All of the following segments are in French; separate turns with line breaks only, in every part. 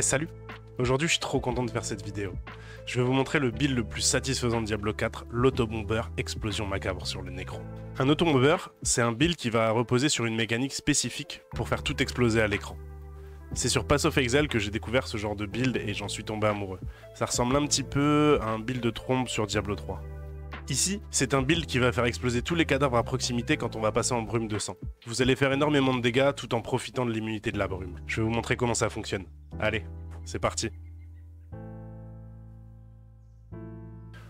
Salut! Aujourd'hui je suis trop content de faire cette vidéo. Je vais vous montrer le build le plus satisfaisant de Diablo 4, l'autobomber explosion macabre sur le Necro. Un autobomber, c'est un build qui va reposer sur une mécanique spécifique pour faire tout exploser à l'écran. C'est sur Pass of Exile que j'ai découvert ce genre de build et j'en suis tombé amoureux. Ça ressemble un petit peu à un build de trombe sur Diablo 3. Ici, c'est un build qui va faire exploser tous les cadavres à proximité quand on va passer en brume de sang. Vous allez faire énormément de dégâts tout en profitant de l'immunité de la brume. Je vais vous montrer comment ça fonctionne. Allez, c'est parti.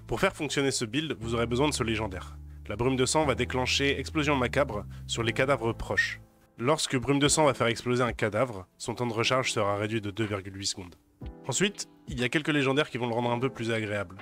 Pour faire fonctionner ce build, vous aurez besoin de ce légendaire. La brume de sang va déclencher explosion macabre sur les cadavres proches. Lorsque brume de sang va faire exploser un cadavre, son temps de recharge sera réduit de 2,8 secondes. Ensuite, il y a quelques légendaires qui vont le rendre un peu plus agréable.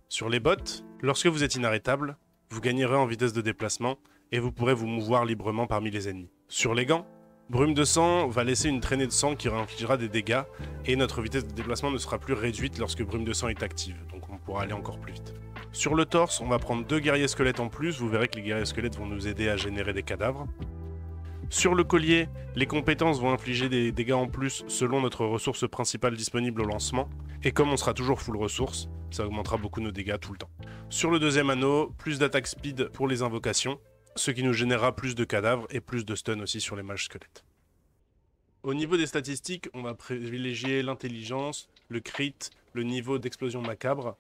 Sur les bots, lorsque vous êtes inarrêtable, vous gagnerez en vitesse de déplacement et vous pourrez vous mouvoir librement parmi les ennemis. Sur les gants, brume de sang va laisser une traînée de sang qui réinfligera des dégâts et notre vitesse de déplacement ne sera plus réduite lorsque brume de sang est active, donc on pourra aller encore plus vite. Sur le torse, on va prendre 2 guerriers squelettes en plus, vous verrez que les guerriers squelettes vont nous aider à générer des cadavres. Sur le collier, les compétences vont infliger des dégâts en plus selon notre ressource principale disponible au lancement, et comme on sera toujours full ressources, ça augmentera beaucoup nos dégâts tout le temps. Sur le deuxième anneau, plus d'attaque speed pour les invocations, ce qui nous générera plus de cadavres et plus de stun aussi sur les mages squelettes. Au niveau des statistiques, on va privilégier l'intelligence, le crit, le niveau d'explosion macabre,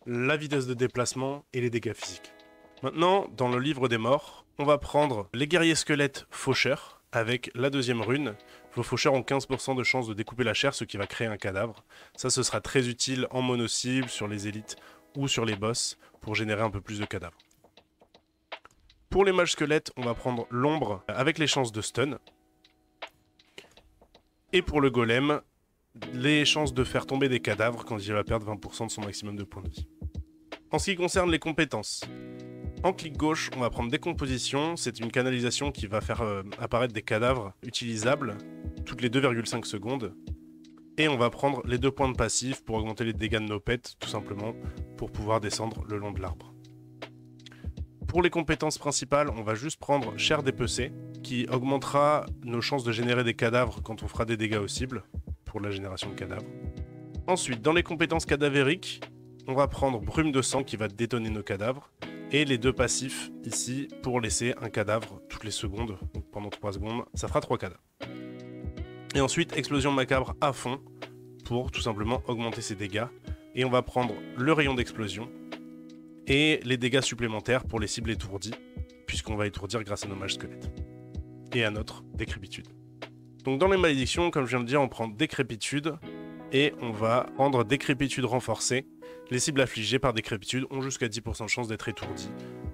la vitesse de déplacement et les dégâts physiques. Maintenant, dans le livre des morts, on va prendre les guerriers squelettes faucheurs avec la deuxième rune. Vos faucheurs ont 15% de chance de découper la chair, ce qui va créer un cadavre. Ça, ce sera très utile en mono-cible, sur les élites ou sur les boss pour générer un peu plus de cadavres. Pour les mages squelettes, on va prendre l'ombre avec les chances de stun. Et pour le golem, les chances de faire tomber des cadavres quand il va perdre 20% de son maximum de points de vie. En ce qui concerne les compétences, en clic gauche, on va prendre décomposition. C'est une canalisation qui va faire apparaître des cadavres utilisables toutes les 2,5 secondes. Et on va prendre les 2 points de passif pour augmenter les dégâts de nos pets, tout simplement, pour pouvoir descendre le long de l'arbre. Pour les compétences principales, on va juste prendre chair dépecée, qui augmentera nos chances de générer des cadavres quand on fera des dégâts aux cibles, pour la génération de cadavres. Ensuite, dans les compétences cadavériques, on va prendre brume de sang qui va détonner nos cadavres, et les 2 passifs ici pour laisser un cadavre toutes les secondes, donc pendant 3 secondes, ça fera 3 cadavres. Et ensuite, explosion macabre à fond, pour tout simplement augmenter ses dégâts, et on va prendre le rayon d'explosion, et les dégâts supplémentaires pour les cibles étourdies, puisqu'on va étourdir grâce à nos mages squelettes, et à notre décrépitude. Donc dans les malédictions, comme je viens de dire, on prend décrépitude, et on va prendre décrépitude renforcée. Les cibles affligées par décrépitude ont jusqu'à 10% de chance d'être étourdies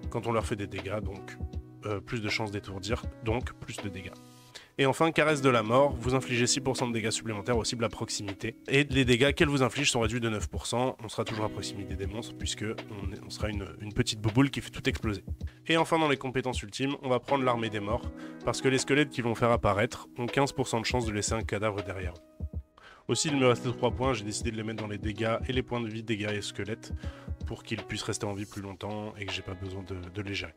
quand on leur fait des dégâts, donc plus de chances d'étourdir, donc plus de dégâts. Et enfin, caresse de la mort, vous infligez 6% de dégâts supplémentaires aux cibles à proximité. Et les dégâts qu'elle vous inflige sont réduits de 9%, on sera toujours à proximité des monstres, puisque on sera une petite bouboule qui fait tout exploser. Et enfin, dans les compétences ultimes, on va prendre l'armée des morts, parce que les squelettes qu'ils vont faire apparaître ont 15% de chance de laisser un cadavre derrière eux. Aussi, il me restait 3 points, j'ai décidé de les mettre dans les dégâts et les points de vie des guerriers squelettes pour qu'ils puissent rester en vie plus longtemps et que j'ai pas besoin de les gérer.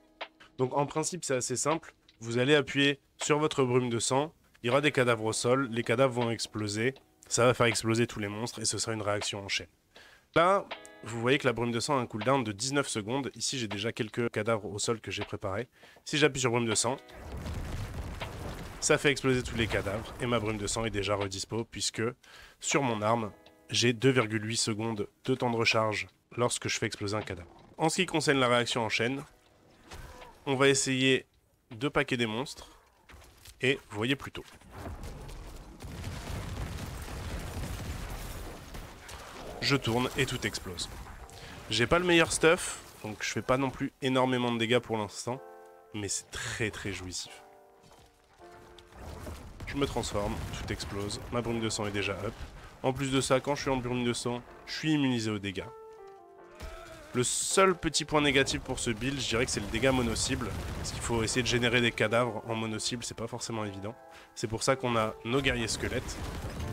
Donc en principe, c'est assez simple. Vous allez appuyer sur votre brume de sang, il y aura des cadavres au sol, les cadavres vont exploser, ça va faire exploser tous les monstres et ce sera une réaction en chaîne. Là, vous voyez que la brume de sang a un cooldown de 19 secondes. Ici, j'ai déjà quelques cadavres au sol que j'ai préparés. Si j'appuie sur brume de sang, ça fait exploser tous les cadavres et ma brume de sang est déjà redispo puisque sur mon arme, j'ai 2,8 secondes de temps de recharge lorsque je fais exploser un cadavre. En ce qui concerne la réaction en chaîne, on va essayer de paquer des monstres et vous voyez plutôt. Je tourne et tout explose. J'ai pas le meilleur stuff, donc je fais pas non plus énormément de dégâts pour l'instant, mais c'est très jouissif. Je me transforme, tout explose, ma brume de sang est déjà up. En plus de ça, quand je suis en brume de sang, je suis immunisé aux dégâts. Le seul petit point négatif pour ce build, je dirais que c'est le dégât mono-cible. Parce qu'il faut essayer de générer des cadavres en mono-cible, c'est pas forcément évident. C'est pour ça qu'on a nos guerriers squelettes,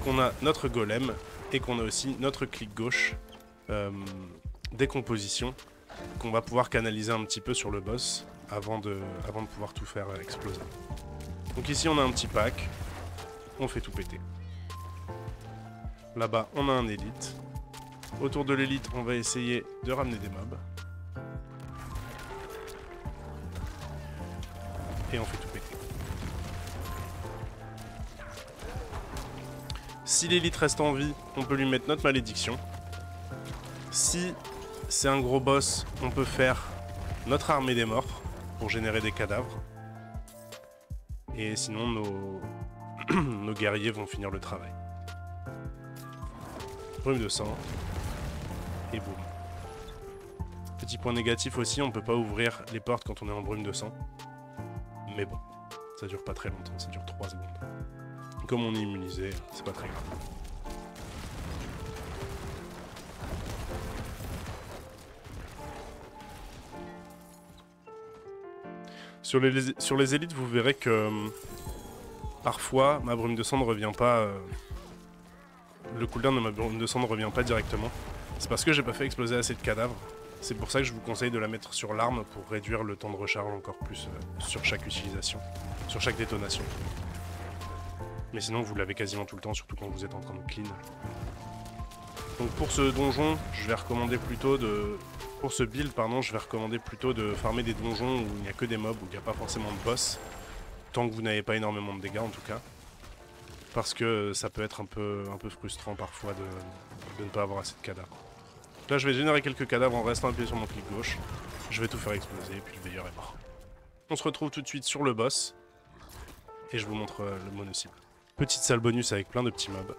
qu'on a notre golem, et qu'on a aussi notre clic gauche, décomposition, qu'on va pouvoir canaliser un petit peu sur le boss avant de pouvoir tout faire exploser. Donc ici on a un petit pack, on fait tout péter. Là-bas, on a un élite. Autour de l'élite, on va essayer de ramener des mobs. Et on fait tout péter. Si l'élite reste en vie, on peut lui mettre notre malédiction. Si c'est un gros boss, on peut faire notre armée des morts pour générer des cadavres. Et sinon, nos guerriers vont finir le travail. Brume de sang. Et boum. Petit point négatif aussi, on peut pas ouvrir les portes quand on est en brume de sang. Mais bon, ça dure pas très longtemps, ça dure 3 secondes. Comme on est immunisé, c'est pas très grave. Sur les élites, vous verrez que parfois, ma brume de sang ne revient pas... le cooldown de ma brume de sang ne revient pas directement. C'est parce que j'ai pas fait exploser assez de cadavres. C'est pour ça que je vous conseille de la mettre sur l'arme pour réduire le temps de recharge encore plus sur chaque utilisation, sur chaque détonation. Mais sinon, vous l'avez quasiment tout le temps, surtout quand vous êtes en train de clean. Donc pour ce donjon, je vais recommander plutôt de... Pour ce build, pardon, je vais recommander plutôt de farmer des donjons où il n'y a que des mobs, où il n'y a pas forcément de boss. Tant que vous n'avez pas énormément de dégâts, en tout cas. Parce que ça peut être un peu frustrant parfois de ne pas avoir assez de cadavres. Là, je vais générer quelques cadavres en restant appuyé sur mon clic gauche. Je vais tout faire exploser, et puis le veilleur est mort. On se retrouve tout de suite sur le boss. Et je vous montre le mono-cible. Petite salle bonus avec plein de petits mobs.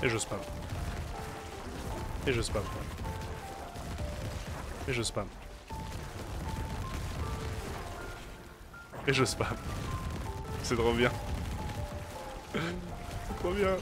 Et je spam. Et je spam. Et je spam. Et je spam. C'est trop bien. C'est trop bien.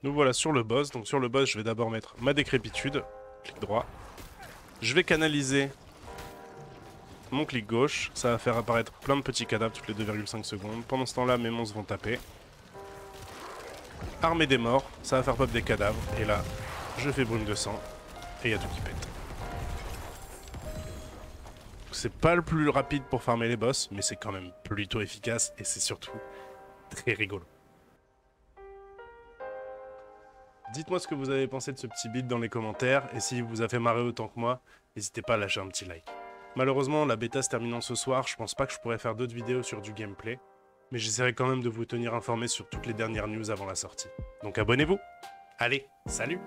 Nous voilà sur le boss. Donc sur le boss, je vais d'abord mettre ma décrépitude. Clic droit. Je vais canaliser mon clic gauche. Ça va faire apparaître plein de petits cadavres toutes les 2,5 secondes. Pendant ce temps-là, mes monstres vont taper. Armée des morts. Ça va faire pop des cadavres. Et là, je fais brume de sang. Et il y a tout qui pète. C'est pas le plus rapide pour farmer les boss, mais c'est quand même plutôt efficace. Et c'est surtout très rigolo. Dites-moi ce que vous avez pensé de ce petit build dans les commentaires, et s'il vous a fait marrer autant que moi, n'hésitez pas à lâcher un petit like. Malheureusement, la bêta se terminant ce soir, je pense pas que je pourrais faire d'autres vidéos sur du gameplay, mais j'essaierai quand même de vous tenir informé sur toutes les dernières news avant la sortie. Donc abonnez-vous. Allez, salut!